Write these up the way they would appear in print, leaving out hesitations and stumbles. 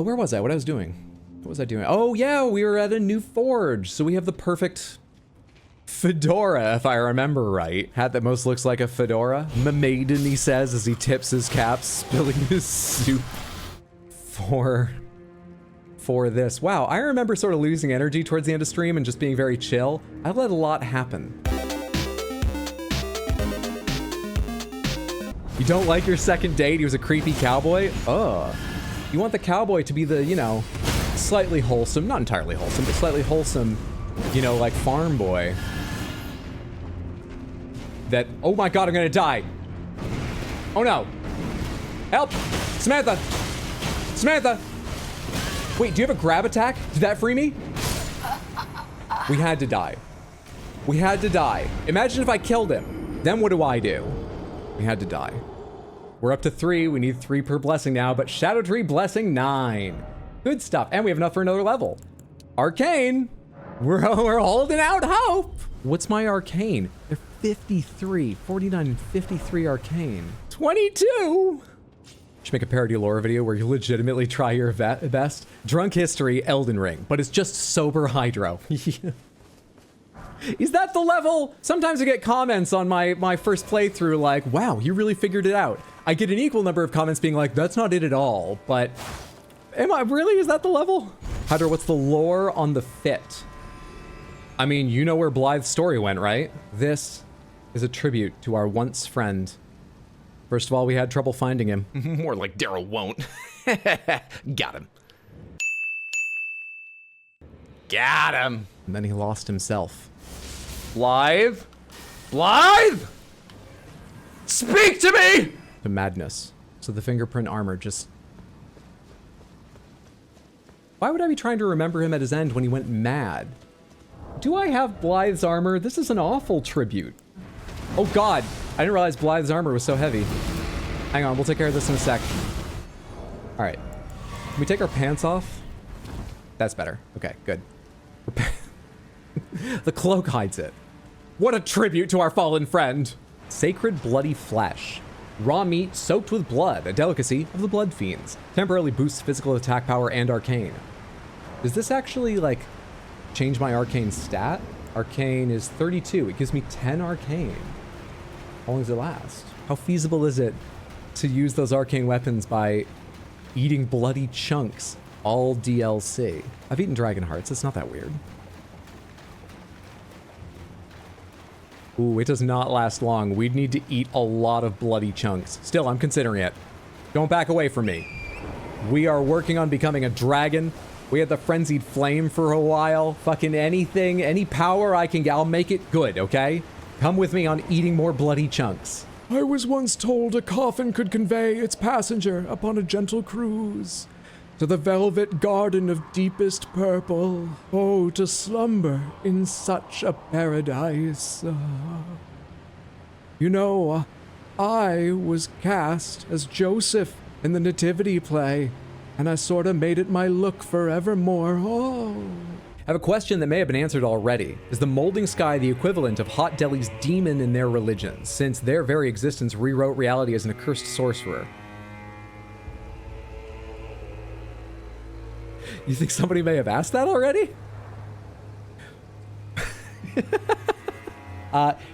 Where was I? What I was doing? What was I doing? Oh yeah, we were at a new forge. So we have the perfect fedora, if I remember right. Hat that most looks like a fedora. Maiden, he says as he tips his cap, spilling his soup for this. Wow, I remember sort of losing energy towards the end of stream and just being very chill. I let a lot happen. You don't like your second date? He was a creepy cowboy? Ugh. You want the cowboy to be the, you know, slightly wholesome, not entirely wholesome, but slightly wholesome, you know, like farm boy. That, oh my god, I'm gonna die. Oh no. Help! Samantha! Samantha! Wait, do you have a grab attack? Did that free me? We had to die. We had to die. Imagine if I killed him. Then what do I do? We had to die. We're up to 3. We need 3 per blessing now, but Shadow Tree blessing 9. Good stuff. And we have enough for another level. Arcane. We're holding out hope. What's my arcane? They're 53, 49, and 53 arcane. 22. Should make a parody lore video where you legitimately try your best. Drunk history, Elden Ring, but it's just sober hydro. Is that the level? Sometimes I get comments on my first playthrough like, wow, you really figured it out. I get an equal number of comments being like, that's not it at all, but am I really? Is that the level? Hydra, what's the lore on the fit? I mean, you know where Blythe's story went, right? This is a tribute to our once friend. First of all, we had trouble finding him. More like Daryl won't. Got him. Got him. And then he lost himself. Blythe? Blythe? Speak to me! To madness. So the fingerprint armor just... Why would I be trying to remember him at his end when he went mad? Do I have Blythe's armor? This is an awful tribute. Oh god, I didn't realize Blythe's armor was so heavy. Hang on, we'll take care of this in a sec. All right, can we take our pants off? That's better. Okay, good. The cloak hides it. What a tribute to our fallen friend. Sacred bloody flesh. Raw meat soaked with blood, a delicacy of the blood fiends. Temporarily boosts physical attack power and arcane. Does this actually, like, change my arcane stat? Arcane is 32. It gives me 10 arcane. How long does it last? How feasible is it to use those arcane weapons by eating bloody chunks? All DLC. I've eaten dragon hearts. It's not that weird. Ooh, it does not last long. We'd need to eat a lot of bloody chunks. Still, I'm considering it. Don't back away from me. We are working on becoming a dragon. We had the frenzied flame for a while. Fucking anything, any power I can get, I'll make it good, okay? Come with me on eating more bloody chunks. I was once told a coffin could convey its passenger upon a gentle cruise to the velvet garden of deepest purple. Oh, to slumber in such a paradise. You know, I was cast as Joseph in the nativity play, and I sorta made it my look forevermore. Oh. I have a question that may have been answered already. Is the molding sky the equivalent of Hot Deli's demon in their religion, since their very existence rewrote reality as an accursed sorcerer? You think somebody may have asked that already?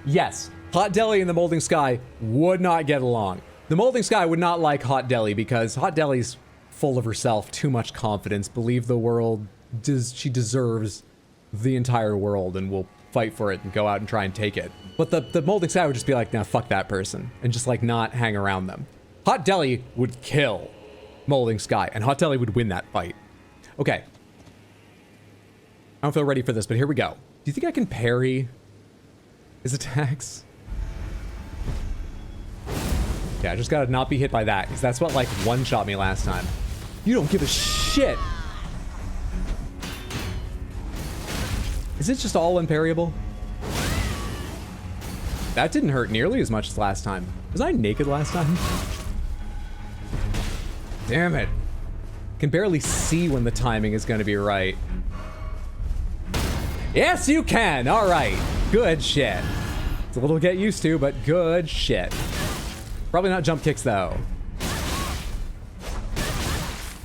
Yes. Hot Deli and the Molding Sky would not get along. The Molding Sky would not like Hot Deli because Hot Deli's full of herself, too much confidence, believe the world, she deserves the entire world and will fight for it and go out and try and take it. But the Molding Sky would just be like, nah, fuck that person, and just like not hang around them. Hot Deli would kill Molding Sky, and Hot Deli would win that fight. Okay. I don't feel ready for this, but here we go. Do you think I can parry his attacks? Yeah, I just gotta not be hit by that, because that's what, like, one-shot me last time. You don't give a shit! Is it just all unparryable? That didn't hurt nearly as much as last time. Was I naked last time? Damn it. Can barely see when the timing is going to be right. Yes, you can. All right. Good shit. It's a little to get used to, but good shit. Probably not jump kicks, though.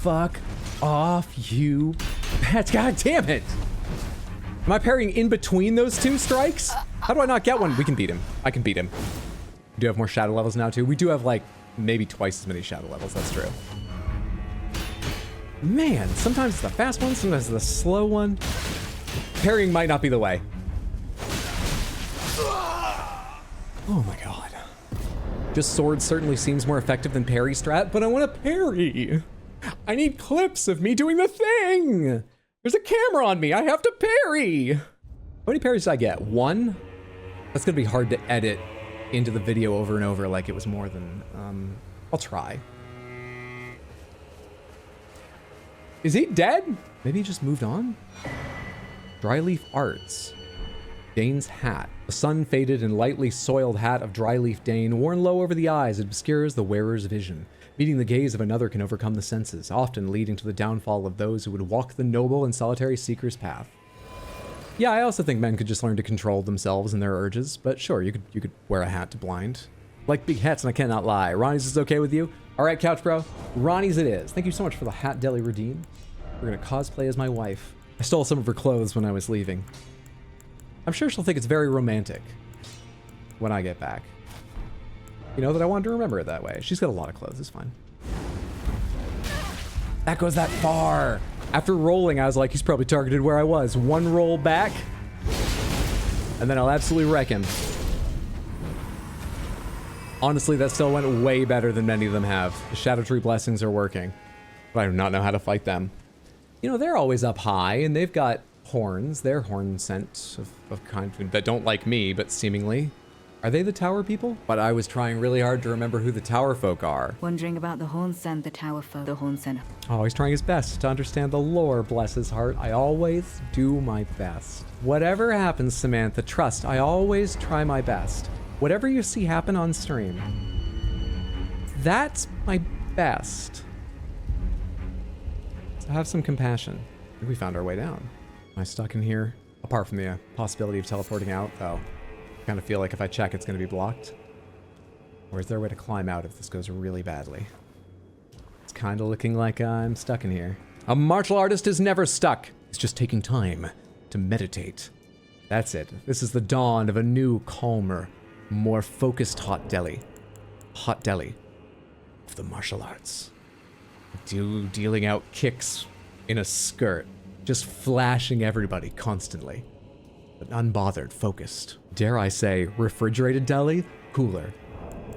Fuck off, you pets. God damn it. Am I parrying in between those two strikes? How do I not get one? We can beat him. I can beat him. We do have more shadow levels now, too. We do have, like, maybe twice as many shadow levels. That's true. Man, sometimes it's the fast one, sometimes it's the slow one. Parrying might not be the way. Oh my god. Just sword certainly seems more effective than parry strat, but I want to parry. I need clips of me doing the thing. There's a camera on me. I have to parry. How many parries did I get? 1? That's gonna be hard to edit into the video over and over like it was more than, I'll try. Is he dead? Maybe he just moved on? Dryleaf Arts. Dane's hat. A sun-faded and lightly soiled hat of Dryleaf Dane, worn low over the eyes, obscures the wearer's vision. Meeting the gaze of another can overcome the senses, often leading to the downfall of those who would walk the noble and solitary seeker's path. Yeah, I also think men could just learn to control themselves and their urges, but sure, you could wear a hat to blind. Like big hats, and I cannot lie. Ronnie's is okay with you? All right, Couch Bro. Ronnie's it is. Thank you so much for the hat deli redeem. We're gonna cosplay as my wife. I stole some of her clothes when I was leaving. I'm sure she'll think it's very romantic when I get back. You know that I wanted to remember it that way. She's got a lot of clothes, it's fine. That goes that far. After rolling, I was like, he's probably targeted where I was. One roll back, and then I'll absolutely wreck him. Honestly, that still went way better than many of them have. The Shadow Tree blessings are working, but I do not know how to fight them. You know, they're always up high, and they've got horns. They're horn scent of kind that don't like me, but seemingly. Are they the tower people? But I was trying really hard to remember who the tower folk are. Wondering about the horn scent, the tower folk, the horn scent. Oh, he's trying his best to understand the lore, bless his heart. I always do my best. Whatever happens, Samantha, trust, I always try my best. Whatever you see happen on stream, that's my best. So have some compassion. I think we found our way down. Am I stuck in here? Apart from the possibility of teleporting out, though. I kind of feel like if I check, it's going to be blocked. Or is there a way to climb out if this goes really badly? It's kind of looking like I'm stuck in here. A martial artist is never stuck. It's just taking time to meditate. That's it. This is the dawn of a new, calmer, more focused hot deli. Hot deli of the martial arts. Dealing out kicks in a skirt. Just flashing everybody constantly. But unbothered, focused. Dare I say, refrigerated deli? Cooler.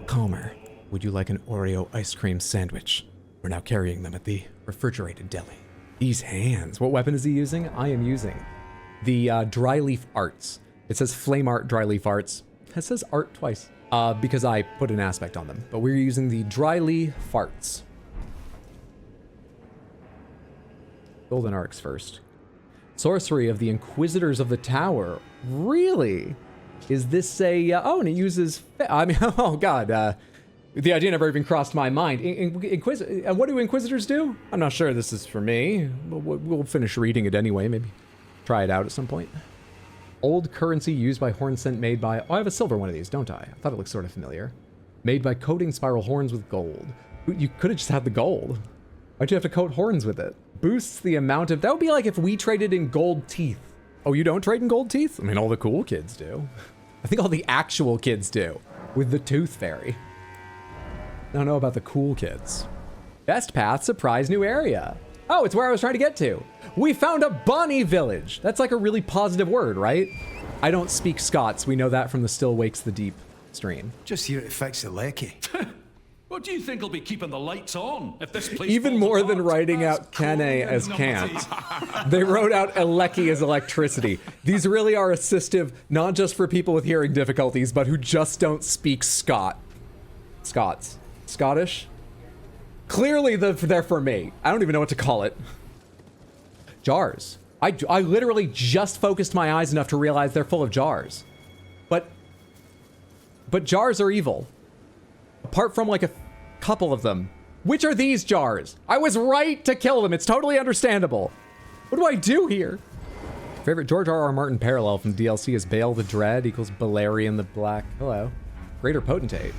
Calmer. Would you like an Oreo ice cream sandwich? We're now carrying them at the refrigerated deli. These hands. What weapon is he using? I am using the Dryleaf Arts. It says Flame Art Dryleaf Arts. It says art twice. Because I put an aspect on them. But we're using the Dryleaf Arts. Golden Arcs first. Sorcery of the Inquisitors of the Tower. Really? Is this a... oh, and it uses... I mean, oh god. The idea never even crossed my mind. What do Inquisitors do? I'm not sure this is for me. We'll finish reading it anyway. Maybe try it out at some point. Old currency used by horn scent made by... Oh, I have a silver one of these, don't I? I thought it looked sort of familiar. Made by coating spiral horns with gold. You could have just had the gold. Why'd you have to coat horns with it? Boosts the amount of... That would be like if we traded in gold teeth. Oh, you don't trade in gold teeth? I mean, all the cool kids do. I think all the actual kids do. With the Tooth Fairy. I don't know about the cool kids. Best path, surprise new area. Oh, it's where I was trying to get to. We found a Bonnie village. That's like a really positive word, right? I don't speak Scots. We know that from the Still Wakes the Deep stream. Just here to fix the lecky. What do you think will be keeping the lights on if this place Even falls more apart? than writing out Kenne as can't. They wrote out Eleki as electricity. These really are assistive, not just for people with hearing difficulties, but who just don't speak Scots. Scottish? Clearly they're for me. I don't even know what to call it. Jars. I literally just focused my eyes enough to realize they're full of jars. But jars are evil. Apart from like a couple of them. Which are these jars? I was right to kill them. It's totally understandable. What do I do here? Favorite George R.R. Martin parallel from DLC is Bale the Dread equals Balerion the Black. Hello. Greater Potentate.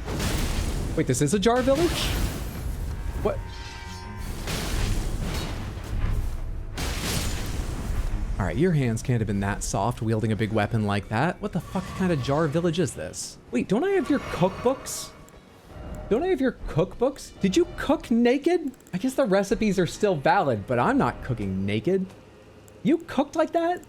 Wait, this is a jar village? What? All right, your hands can't have been that soft wielding a big weapon like that. What the fuck kind of jar village is this? Wait, don't I have your cookbooks? Don't I have your cookbooks? Did you cook naked? I guess the recipes are still valid, but I'm not cooking naked. You cooked like that?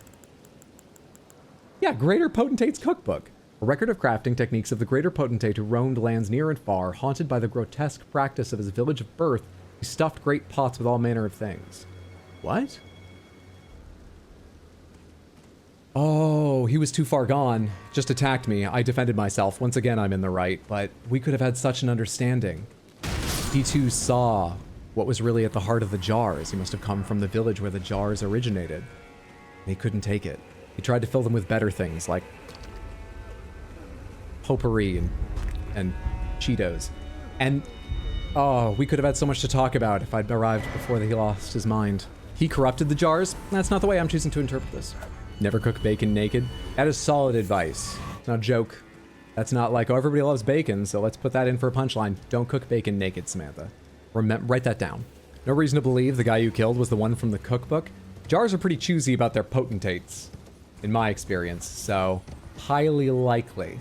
Yeah, Greater Potentate's cookbook. A record of crafting techniques of the Greater Potentate who roamed lands near and far, haunted by the grotesque practice of his village of birth. He stuffed great pots with all manner of things. What? Oh, he was too far gone. Just attacked me. I defended myself. Once again, I'm in the right, but we could have had such an understanding. He too saw what was really at the heart of the jars. He must have come from the village where the jars originated. He couldn't take it. He tried to fill them with better things, like potpourri and Cheetos. And, oh, we could have had so much to talk about if I'd arrived before he lost his mind. He corrupted the jars? That's not the way I'm choosing to interpret this. Never cook bacon naked. That is solid advice. It's not a joke. That's not like, oh, everybody loves bacon, so let's put that in for a punchline. Don't cook bacon naked, Samantha. Write that down. No reason to believe the guy you killed was the one from the cookbook. Jars are pretty choosy about their potentates, in my experience, so highly likely.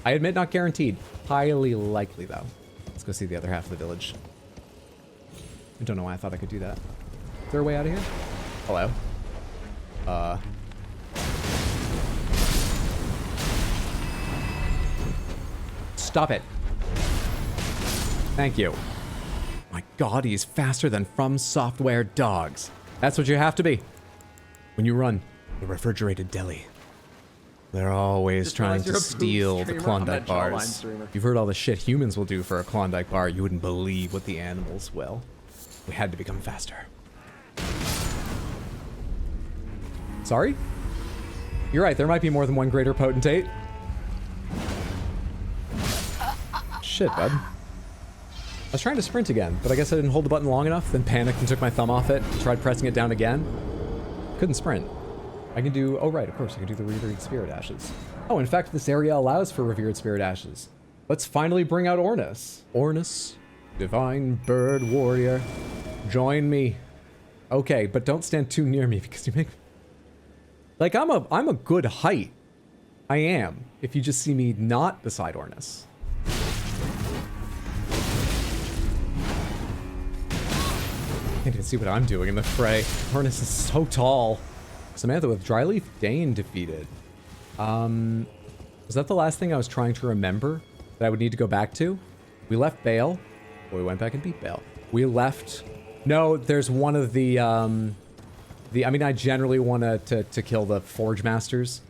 I admit, not guaranteed. Highly likely, though. Let's go see the other half of the village. I don't know why I thought I could do that. Is there a way out of here? Hello? Stop it. Thank you. My god, he's faster than From Software dogs. That's what you have to be when you run the refrigerated deli. They're always trying to steal the Klondike bars. You've heard all the shit humans will do for a Klondike bar. You wouldn't believe what the animals will. We had to become faster. Sorry? You're right, there might be more than one greater potentate. Shit, bud. I was trying to sprint again, but I guess I didn't hold the button long enough, then panicked and took my thumb off it, tried pressing it down again. Couldn't sprint. I can do, oh right, of course, I can do the Revered Spirit Ashes. Oh, in fact, this area allows for Revered Spirit Ashes. Let's finally bring out Ornus. Ornus, divine bird warrior, join me. Okay, but don't stand too near me because you make... Like, I'm a good height. I am, if you just see me not beside Ornus. Can't even see what I'm doing in the fray. Ornus is so tall. Samantha with Dryleaf Dane defeated. Was that the last thing I was trying to remember that I would need to go back to? We left Bale. Well, we went back and beat Bale. We left... No, there's one of the I mean, I generally want to kill the Forge Masters.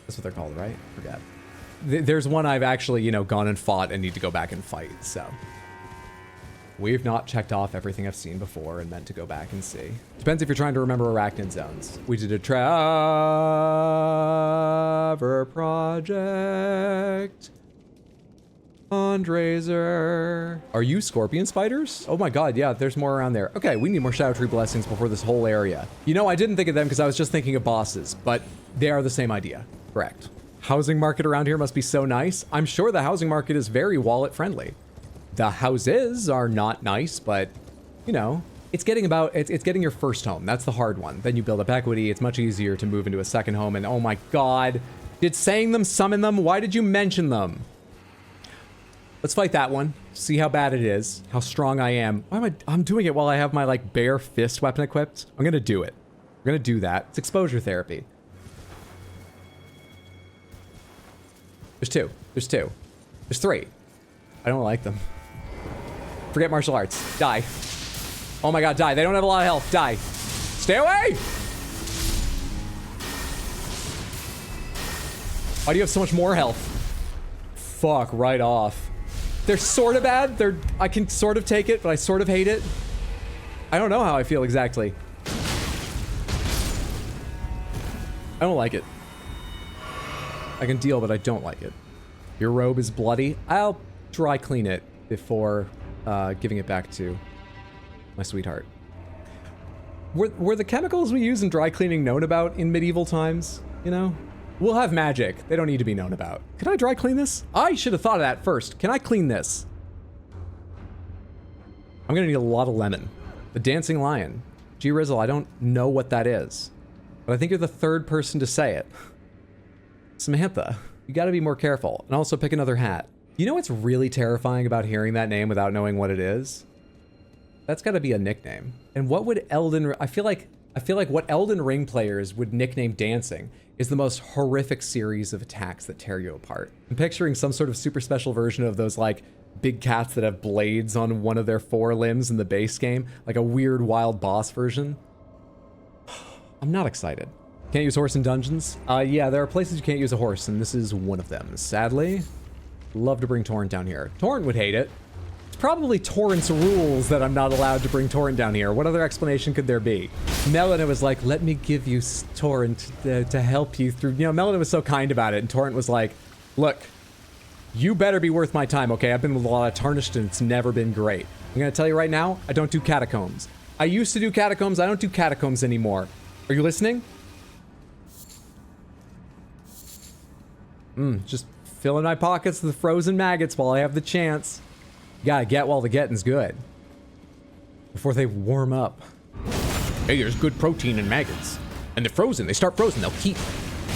That's what they're called, right? Forget. There's one I've actually, you know, gone and fought and need to go back and fight, so... We've not checked off everything I've seen before and meant to go back and see. Depends if you're trying to remember arachnid zones. We did a Traver project. Fundraiser. Are you scorpion spiders? Oh my god, yeah, there's more around there. Okay, we need more Shadow Tree blessings before this whole area. You know, I didn't think of them because I was just thinking of bosses, but they are the same idea. Correct. Housing market around here must be so nice. I'm sure the housing market is very wallet friendly. The houses are not nice, but, you know, it's getting your first home. That's the hard one. Then you build up equity. It's much easier to move into a second home. And oh my god, did saying them summon them? Why did you mention them? Let's fight that one. See how bad it is. How strong I am. Why am I'm doing it while I have my, like, bare fist weapon equipped. I'm gonna do it. I'm gonna do that. It's exposure therapy. There's two. There's two. There's three. I don't like them. Forget martial arts. Die. Oh my god, die. They don't have a lot of health. Die. Stay away! Why do you have so much more health? Fuck, right off. They're sort of bad. I can sort of take it, but I sort of hate it. I don't know how I feel exactly. I don't like it. I can deal, but I don't like it. Your robe is bloody. I'll dry clean it before giving it back to my sweetheart. Were the chemicals we use in dry cleaning known about in medieval times? You know? We'll have magic. They don't need to be known about. Can I dry clean this? I should have thought of that first. Can I clean this? I'm gonna need a lot of lemon. The Dancing Lion. Gee Rizzle, I don't know what that is. but I think you're the third person to say it. Samantha, you gotta be more careful, and also pick another hat. You know what's really terrifying about hearing that name without knowing what it is? That's gotta be a nickname. And what would I feel like what Elden Ring players would nickname dancing is the most horrific series of attacks that tear you apart. I'm picturing some sort of super special version of those like big cats that have blades on one of their forelimbs in the base game, like a weird wild boss version. I'm not excited. Can't use horse in dungeons? Yeah, there are places you can't use a horse, and this is one of them. Sadly, love to bring Torrent down here. Torrent would hate it. It's probably Torrent's rules that I'm not allowed to bring Torrent down here. What other explanation could there be? Melina was like, let me give you Torrent to help you through. You know, Melina was so kind about it, and Torrent was like, look, you better be worth my time, okay? I've been with a lot of Tarnished, and it's never been great. I'm gonna tell you right now, I don't do catacombs. I used to do catacombs, I don't do catacombs anymore. Are you listening? Just filling my pockets with frozen maggots while I have the chance. You gotta get while the getting's good. Before they warm up. Hey, there's good protein in maggots. And they're frozen. They start frozen. They'll keep.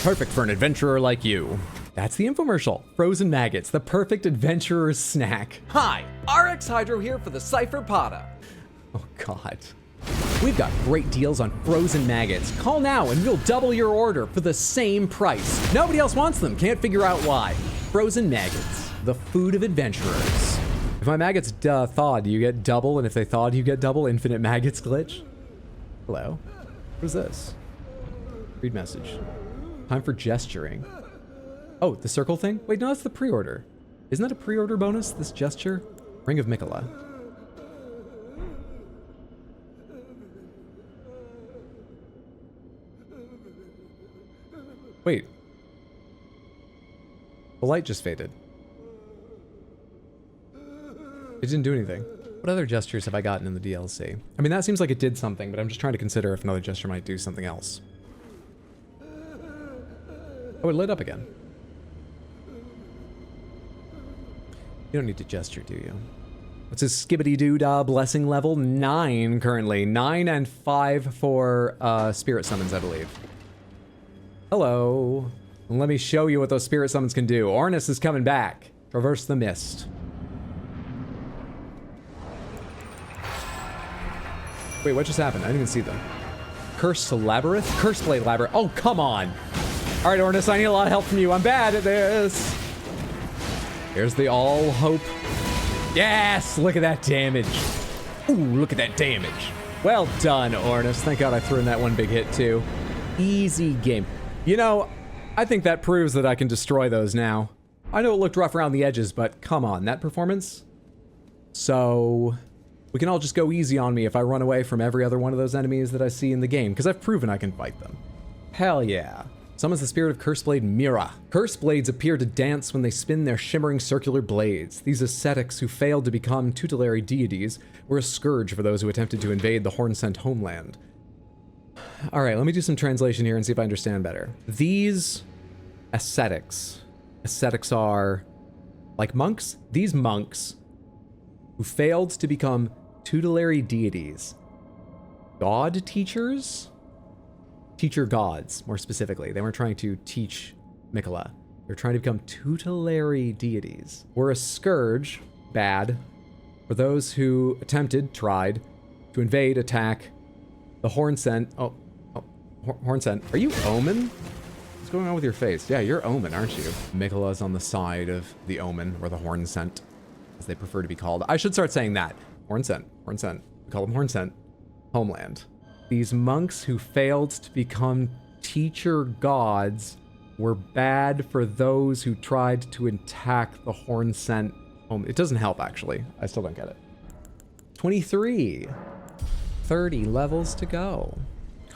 Perfect for an adventurer like you. That's the infomercial. Frozen maggots, the perfect adventurer's snack. Hi, RX Hydro here for the Cypher Potta. Oh, God. We've got great deals on frozen maggots. Call now and we'll double your order for the same price. Nobody else wants them. Can't figure out why. Frozen maggots, the food of adventurers. If my maggots thawed, do you get double? And if they thawed, you get double? Infinite maggots glitch? Hello? What is this? Read message. Time for gesturing. Oh, the circle thing? Wait, no, that's the pre-order. Isn't that a pre-order bonus, this gesture? Ring of Mikola. Wait. The light just faded. It didn't do anything. What other gestures have I gotten in the DLC? I mean, that seems like it did something, but I'm just trying to consider if another gesture might do something else. Oh, it lit up again. You don't need to gesture, do you? What's his skibbity-doo-dah blessing level? 9 currently. 9 and 5 for spirit summons, I believe. Hello. Let me show you what those spirit summons can do. Ornus is coming back. Traverse the mist. Wait, what just happened? I didn't even see them. Curse Labyrinth? Curseblade Labyrinth. Oh, come on. All right, Ornus, I need a lot of help from you. I'm bad at this. Here's the all hope. Yes, look at that damage. Ooh, look at that damage. Well done, Ornus. Thank God I threw in that one big hit, too. Easy game. You know, I think that proves that I can destroy those now. I know it looked rough around the edges, but come on, that performance? So, we can all just go easy on me if I run away from every other one of those enemies that I see in the game, because I've proven I can fight them. Hell yeah. Summons the spirit of Curseblade Mira. Curseblades appear to dance when they spin their shimmering circular blades. These ascetics who failed to become tutelary deities were a scourge for those who attempted to invade the Horn-sent homeland. All right, let me do some translation here and see if I understand better. These ascetics are like monks. These monks who failed to become tutelary deities, god teachers? Teacher gods, more specifically. They weren't trying to teach Mikola. They're trying to become tutelary deities. Were a scourge, bad, for those who tried to invade, attack the Horn-sent. Horn-sent. Are you Omen? What's going on with your face? Yeah, you're Omen, aren't you? Mikola's on the side of the Omen, or the Horn-sent, as they prefer to be called. I should start saying that. Horn-sent. Horn-sent. We call them Horn-sent. Homeland. These monks who failed to become teacher gods were bad for those who tried to attack the Horn-sent home. It doesn't help, actually. I still don't get it. 23. 30 levels to go.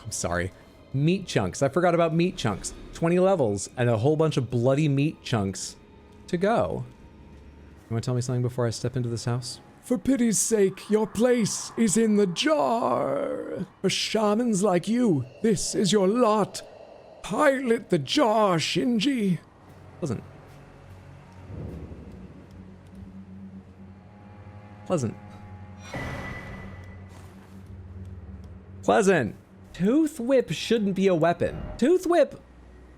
I'm sorry. Meat chunks. I forgot about meat chunks. 20 levels and a whole bunch of bloody meat chunks to go. You want to tell me something before I step into this house? For pity's sake, your place is in the jar. For shamans like you, this is your lot. Pilot the jar, Shinji. Pleasant. Pleasant. Pleasant. Tooth Whip shouldn't be a weapon. Tooth Whip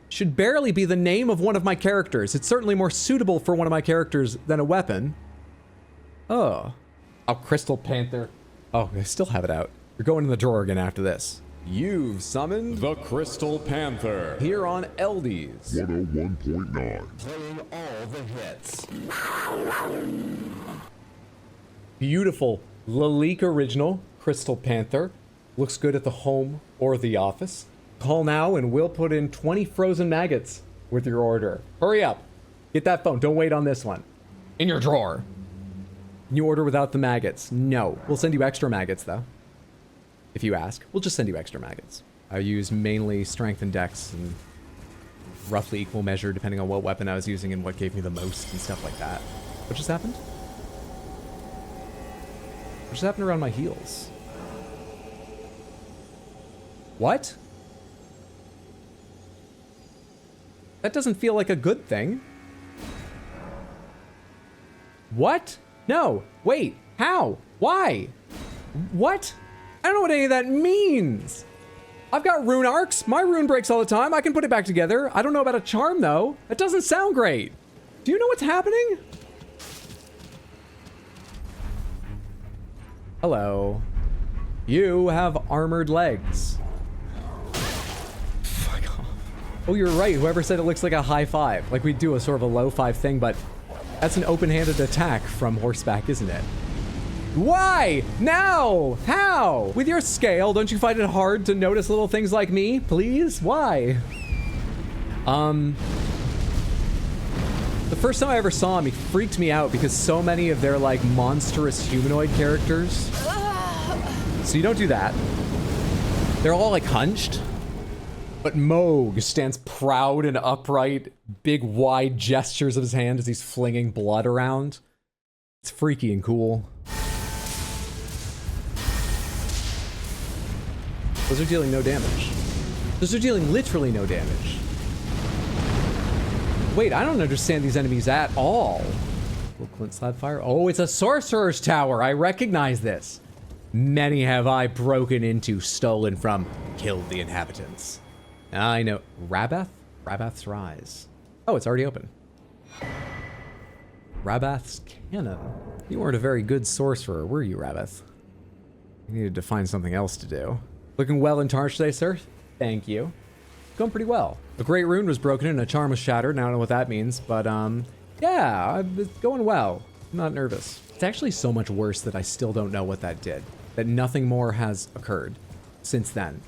should barely be the name of one of my characters. It's certainly more suitable for one of my characters than a weapon. Oh. Oh, Crystal Panther. Oh, I still have it out. You're going in the drawer again after this. You've summoned the Crystal Panther here on LDs. 101.9. Playing all the hits. Beautiful Lalique original Crystal Panther. Looks good at the home or the office. Call now and we'll put in 20 frozen maggots with your order. Hurry up. Get that phone. Don't wait on this one. In your drawer. Can you order without the maggots? No. We'll send you extra maggots though. If you ask, we'll just send you extra maggots. I use mainly strength and dex and roughly equal measure depending on what weapon I was using and what gave me the most and stuff like that. What just happened? What just happened around my heels? What? That doesn't feel like a good thing. What? No, wait, how? Why? What? I don't know what any of that means. I've got rune arcs. My rune breaks all the time. I can put it back together. I don't know about a charm though. That doesn't sound great. Do you know what's happening? Hello. You have armored legs. Fuck off. Oh, you're right. Whoever said it looks like a high five. Like we do a sort of a low five thing, but that's an open-handed attack from horseback, isn't it? Why? Now? How? With your scale, don't you find it hard to notice little things like me? Please? Why? The first time I ever saw him, he freaked me out because so many of their like monstrous humanoid characters. So you don't do that. They're all like hunched. But Moog stands proud and upright, big wide gestures of his hand as he's flinging blood around. It's freaky and cool. Those are dealing no damage. Those are dealing literally no damage. Wait, I don't understand these enemies at all. Little Clint Slab Fire. Oh, it's a sorcerer's tower. I recognize this. Many have I broken into, stolen from, killed the inhabitants. I know. Rabath? Rabath's Rise. Oh, it's already open. Rabath's Cannon. You weren't a very good sorcerer, were you, Rabath? You needed to find something else to do. Looking well in charge today, sir? Thank you. Going pretty well. A great rune was broken and a charm was shattered. Now I don't know what that means, but yeah, it's going well. I'm not nervous. It's actually so much worse that I still don't know what that did. That nothing more has occurred since then.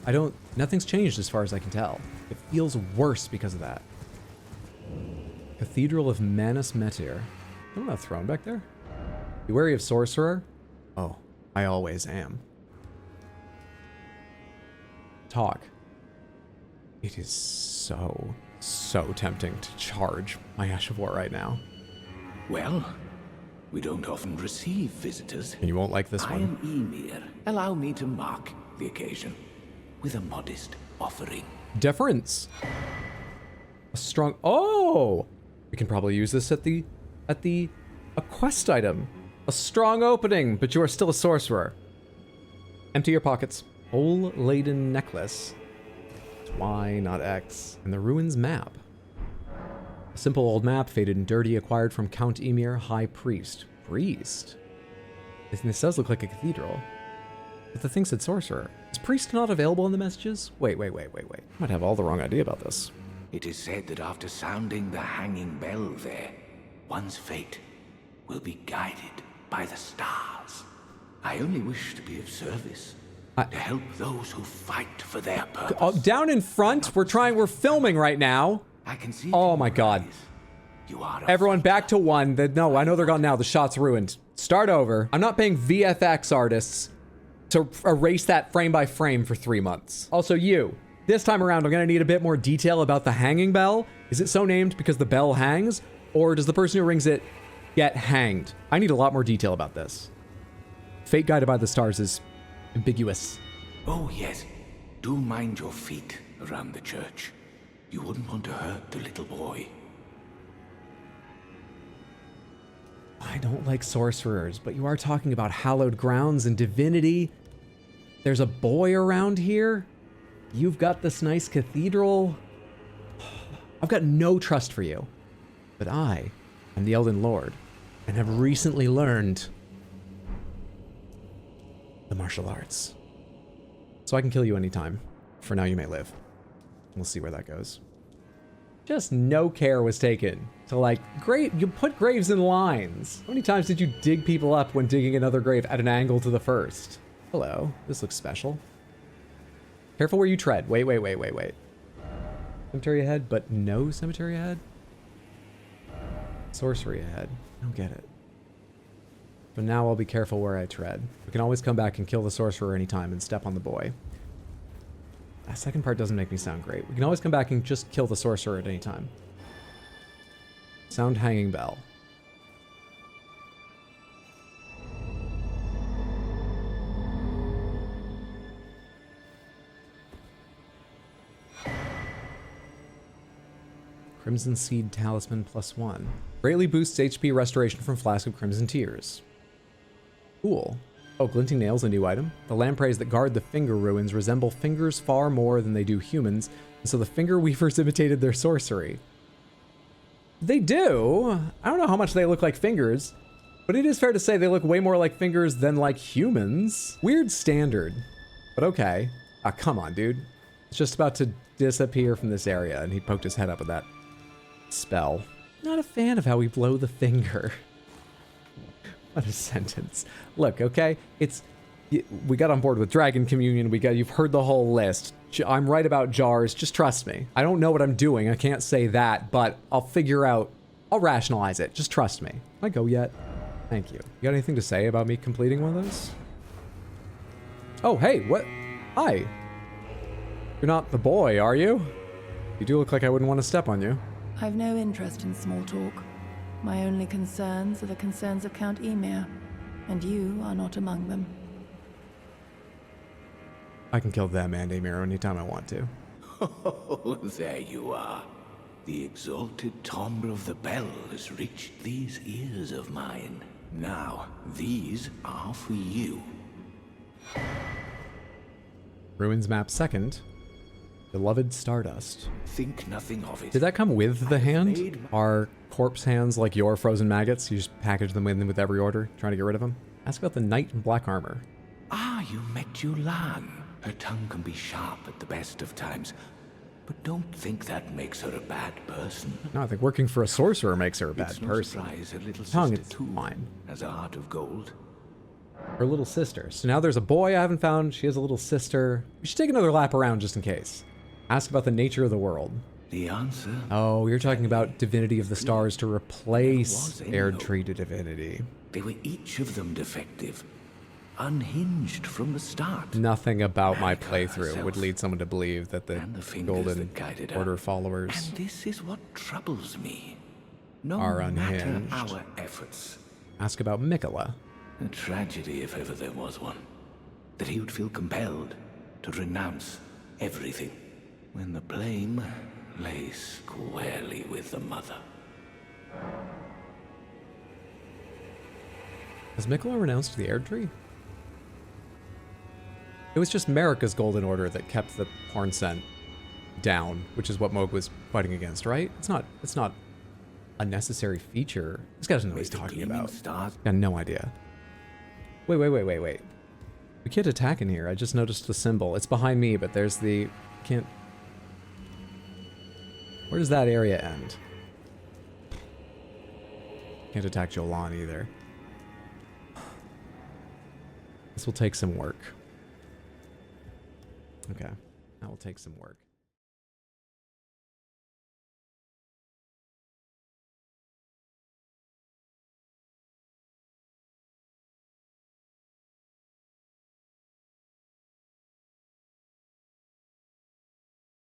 Nothing's changed as far as I can tell. It feels worse because of that. Cathedral of Manus Metir. Isn't that a throne back there? You wary of sorcerer? Oh, I always am. Talk. It is so tempting to charge my Ash of War right now. Well, we don't often receive visitors. And you won't like this I one. am Emir. Allow me to mark the occasion with a modest offering. Deference. A strong... Oh! We can probably use this at a quest item. A strong opening, but you are still a sorcerer. Empty your pockets. Hole-laden necklace. It's Y, not X. And the ruins map. A simple old map, faded and dirty, acquired from Count Emir, High Priest. Priest? This does look like a cathedral. But the thing said sorcerer. Is priest not available in the messages? Wait. I might have all the wrong idea about this. It is said that after sounding the hanging bell there, one's fate will be guided by the stars. I only wish to be of service. To help those who fight for their purpose. Down in front, we're filming right now. I can see. Oh my god. You are Everyone back to one. No, I know they're gone now. The shot's ruined. Start over. I'm not paying VFX artists to erase that frame by frame for 3 months. Also you, this time around, I'm gonna need a bit more detail about the hanging bell. Is it so named because the bell hangs? Or does the person who rings it get hanged? I need a lot more detail about this. Fate guided by the stars is ambiguous. Oh yes, do mind your feet around the church. You wouldn't want to hurt the little boy. I don't like sorcerers, but you are talking about hallowed grounds and divinity. There's a boy around here? You've got this nice cathedral. I've got no trust for you. But I am the Elden Lord and have recently learned the martial arts. So I can kill you anytime. For now, you may live. We'll see where that goes. Just no care was taken to, like, you put graves in lines. How many times did you dig people up when digging another grave at an angle to the first? Hello, this looks special. Careful where you tread. Wait. Cemetery ahead, but no cemetery ahead? Sorcery ahead. I don't get it. But now I'll be careful where I tread. We can always come back and kill the sorcerer anytime and step on the boy. That second part doesn't make me sound great. We can always come back and just kill the sorcerer at any time. Sound hanging bell. Crimson Seed Talisman +1. Greatly boosts HP restoration from Flask of Crimson Tears. Cool. Oh, Glinting Nails, a new item. The lampreys that guard the finger ruins resemble fingers far more than they do humans, and so the finger weavers imitated their sorcery. They do. I don't know how much they look like fingers, but it is fair to say they look way more like fingers than like humans. Weird standard, but okay. Ah, come on, dude. It's just about to disappear from this area, and he poked his head up with that spell. Not a fan of how we blow the finger. What a sentence. Look, okay, we got on board with Dragon Communion. You've heard the whole list. I'm right about jars. Just trust me. I don't know what I'm doing. I can't say that, but I'll rationalize it. Just trust me. Can I go yet? Thank you. You got anything to say about me completing one of those? Oh, hey, what? Hi. You're not the boy, are you? You do look like I wouldn't want to step on you. I've no interest in small talk. My only concerns are the concerns of Count Emir, and you are not among them. I can kill them and Emir anytime I want to. Oh, there you are. The exalted timbre of the bell has reached these ears of mine. Now, these are for you. Ruins map 2nd. Beloved Stardust. Think nothing of it. Did that come with the hand? Are corpse hands like your frozen maggots? You just package them in with every order, trying to get rid of them? Ask about the knight in black armor. Ah, you met Yulan. Her tongue can be sharp at the best of times, but don't think that makes her a bad person. No, I think working for a sorcerer makes her a bad It's no person. surprise her little Tongue, sister it's too fine. has a heart of gold. Her little sister. So now there's a boy I haven't found. She has a little sister. We should take another lap around just in case. Ask about the nature of the world. The answer? Oh, you're talking about Divinity of the Stars to replace There was Erdtree to Divinity. They were each of them defective, unhinged from the start. Nothing about my Marika playthrough would herself, lead someone to believe that the and the fingers Golden that guided her. Order followers And this is what troubles me. No are matter unhinged. our efforts, Ask about Mikola. a tragedy if ever there was one, that he would feel compelled to renounce everything when the blame lay squarely with the mother. Has Mikola renounced the Erdtree? It was just Marika's Golden Order that kept the porn scent down, which is what Moog was fighting against, right? It's not a necessary feature. This guy doesn't know what he's talking about. Got no idea. Wait. We can't attack in here. I just noticed the symbol. It's behind me, but there's the... Can't... Where does that area end? Can't attack Jolan either. This will take some work. Okay, that will take some work.